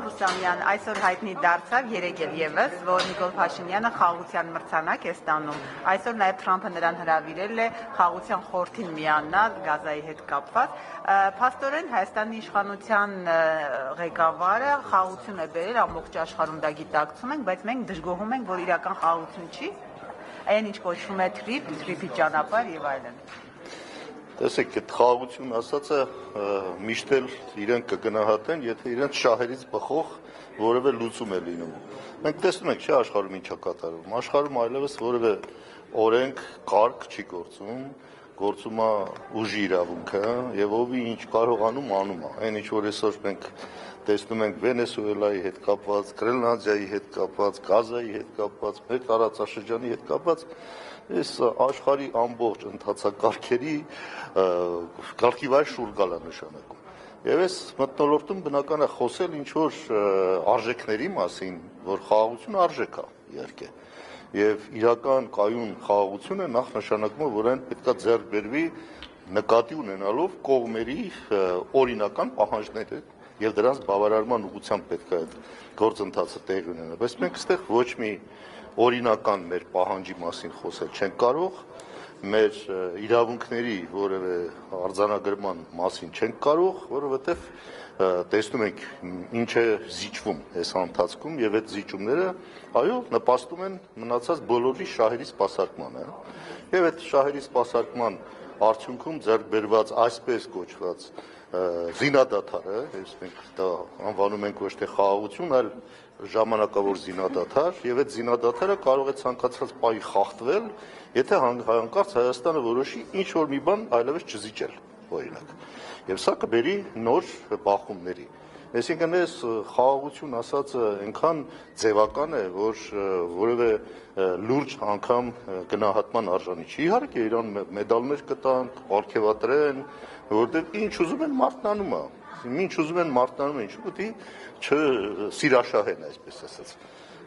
Հուսամյան, այսօր հայտնի դարձավ երեկ էլ եւս, որ Նիկոլ Փաշինյանը խաղաղության մրցանակ է ստանում։ Այսօր նաեւ Թրամփը նրան հրավիրել է խաղաղության խորհրդին միանալ Գազայի հետ կապված։ Փաստորեն Հայաստանի իշխանության ղեկավարը խաղաղություն է բերել ամբողջ աշխարհում դա գիտակցում ենք, բայց մենք դժգոհում ենք, որ իրական խաղաղություն չի, այն ինչ կոչվում է թրիփի ճանապարհ եւ այլն։ Տեսեք, այդ խաղաղություն ասածը միշտ էլ իրենք կգնահատեն, եթե իրենց շահերից բխող որևէ լուծում է լինում։ Մենք տեսնում ենք, չէ, աշխարհում ինչ է կատարվում։ Աշխարհում այլևս որևէ օրենք, կարգ չի գործում, գործում է ուժի իրավունքը եւ ովի ինչ կարողանում անում է։ Այն ինչ որ այսօր մենք տեսնում ենք Վենեսուելայի հետ կապված, Գրենլանդիայի հետ կապված, Գազայի հետ կապված, մեր տարածաշրջանի հետ կապված, այս աշխարհի ամբողջ ընթացակարգերի կարգի վայր շուռ գալա նշանակում։ Եվ այս մթնոլորտում բնական է խոսել ինչ որ արժեքների մասին, որ խաղաղությունը արժեք է, իհարկե։ Եվ իրական կայուն խաղաղությունը նախ նշանակում է, որ այն պետք է ձեռք բերվի նկատի ունենալով կողմերի օրինական պահանջները եւ դրանց բավարարման ուղղությամբ պետք է այդ գործընթացը տեղի ունենա։ Բայց մենք այստեղ ոչ մի օրինական մեր պահանջի մասին խոսել չենք կարող, մեր իրավունքների որևէ արձանագրման մասին չենք կարող, որովհետև տեսնում ենք ինչ է զիջվում այս ընթացքում եւ այդ զիջումները, այո, նպաստում են մնացած բոլորի շահերի սպասարկմանը։ Եվ այդ շահերի սպասարկման արդյունքում ձեռք բերված այսպես կոչված զինադադարը, մենք դա անվանում ենք ոչ թե խաղաղություն, այլ ժամանակավոր զինադադար, եւ այդ զինադադարը կարող է ցանկացած պահի խախտվել, եթե հանկարծ Հայաստանը որոշի ինչ որ մի բան այլևս չզիջել, օրինակ։ Եվ սա կբերի նոր բախումների։ Այսինքն այս խաղաղություն ասածը այնքան ձևական է, որ որևէ լուրջ անգամ գնահատման արժանի չի։ Իհարկե իրան մեդալներ կտան, պարգևատրեն, որովհետև ինչ ուզում են մարտնանում է։ Ինչ ուզում են մարտնանում են, ինչու՞ պիտի չսիրաշահեն, այսպես ասած։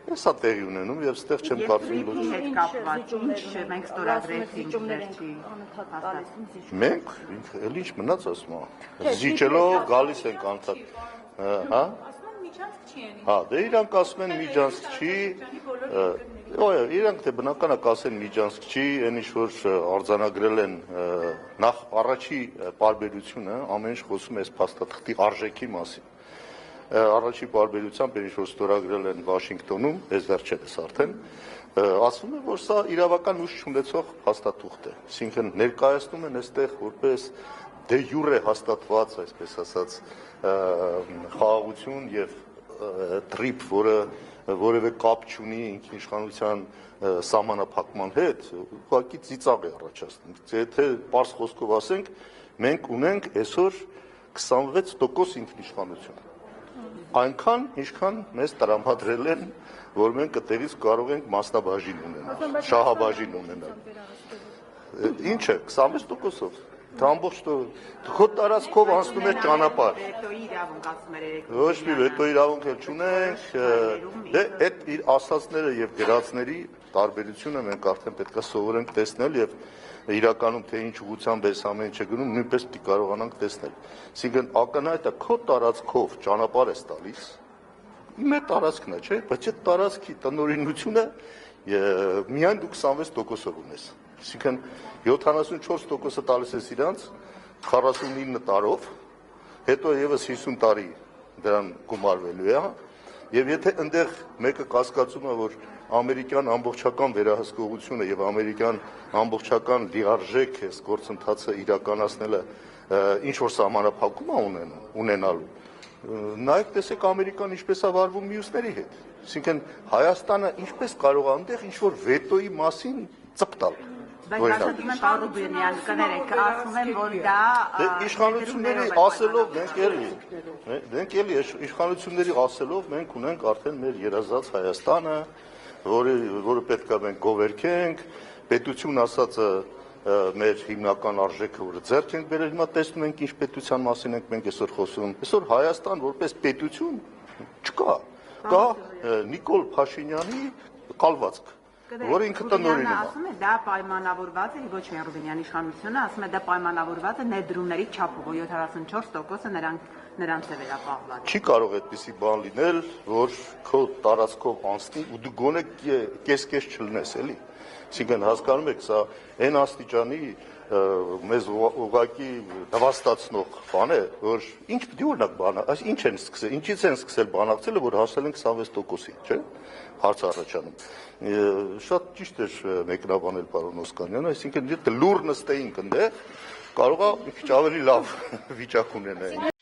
Սա տեղի ունենում եւ ստեղ չեմ կարծում լուրջ հետ կապված ինչ մենք ստորագրեցինք վերջի մենք էլ ինչ մնաց ասում է զիջելով գալիս ենք անդադ հա հա դե իրանք ասում են միջանցք չի իրանք թե բնական է կասեն միջանցք չի այն ինչ որ արձանագրել են նախ առաջի պարբերությունը ամեն ինչ խոսում է այս փաստաթղթի արժեքի մասին առաջի պարբերությամբ ինչ որ ստորագրել են Վաշինգտոնում, այս վերջերս արդեն, ասվում է, որ սա իրավական ուժ չունեցող փաստաթուղթ է։ Այսինքն ներկայացնում են այստեղ որպես դե յուրե հաստատված, այսպես ասած, խաղաղություն եւ թրիփ, որը որևէ կապ չունի ինքնիշխանության սահմանափակման հետ, ուղղակի ծիծաղ է առաջացնում։ Եթե պարզ խոսքով ասենք, մենք ունենք այսօր 26% ինքնիշխանություն։ Այնքան, ինչքան մեզ տրամադրել են, որ մենք այդտեղից կարող ենք մասնաբաժին ունենալ, շահաբաժին ունենալ։ Ինչ է, 26%-ով։ Դա ամբողջ քո տարածքով անցնում է ճանապարհ։ Վետոյի իրավունք ասում էր Ոչ մի վետոյի իրավունք էլ չունենք։ Դե այդ իր ասածները եւ գրածների տարբերությունը մենք արդեն պետք է սովորենք տեսնել եւ իրականում թե ինչ ուղղությամբ էս ամեն ինչը գնում, նույնպես պիտի կարողանանք տեսնել։ Այսինքն ակնհայտ է քո տարածքով ճանապարհ ես տալիս, իմ տարածքն է, չէ՞, բայց այդ տարածքի տնօրինությունը միայն դու 26%-ով ունես։ Այսինքն 74%-ը տալիս ես իրանց 49 տարով, հետո եւս 50 տարի դրան գումարվելու է, եւ եթե այնտեղ մեկը կասկածում է, որ ամերիկյան ամբողջական վերահսկողությունը եւ ամերիկյան ամբողջական լիարժեք այս գործընթացը իրականացնելը ինչ որ սահմանափակում է ունենալու, նայեք տեսեք Ամերիկան ինչպես է վարվում մյուսների հետ։ Այսինքն Հայաստանը ինչպես կարող է այնտեղ ինչ որ վետոյի մասին ծպտալ։ Բայց ասում են Պարուբյանյան կներեք, ասում են, որ դա իշխանությունների ասելով մենք էլի իշխանությունների ասելով մենք ունենք արդեն մեր երազած Հայաստանը, որը պետք է մենք գովերքենք, պետություն ասածը մեր հիմնական արժեքը, որը ձեռք ենք բերել, հիմա տեսնում ենք ինչ պետության մասին ենք մենք այսօր խոսում։ Այսօր Հայաստան որպես պետություն չկա, կա Նիկոլ Փաշինյանի կալվածք, որը ինքը տնօրինում է։ Ասում է դա պայմանավորված է, ոչ միայն Ռուբինյանի իշխանությունը, ասում է դա պայմանավորված է ներդրումների չափով, 74%-ը նրանք նրանց է վերապահված։ Չի կարող այդպիսի բան լինել, որ քո տարածքով անցնի ու դու գոնե կես-կես չլնես, էլի։ Այսինքն հասկանում եք, սա այն աստիճանի մեզ ուղղակի նվաստացնող բան է, որ ինչ պետք է օրինակ բանը, այս ինչ են սկսել, ինչից են սկսել բանակցելը, որ հասել են 26%-ի, չէ՞։ Հարց առաջանում։ Շատ ճիշտ էր մեկնաբանել պարոն Օսկանյանը, այսինքն եթե լուր նստեինք այնտեղ, կարող է մի քիչ ավելի լավ վիճակ ունենային։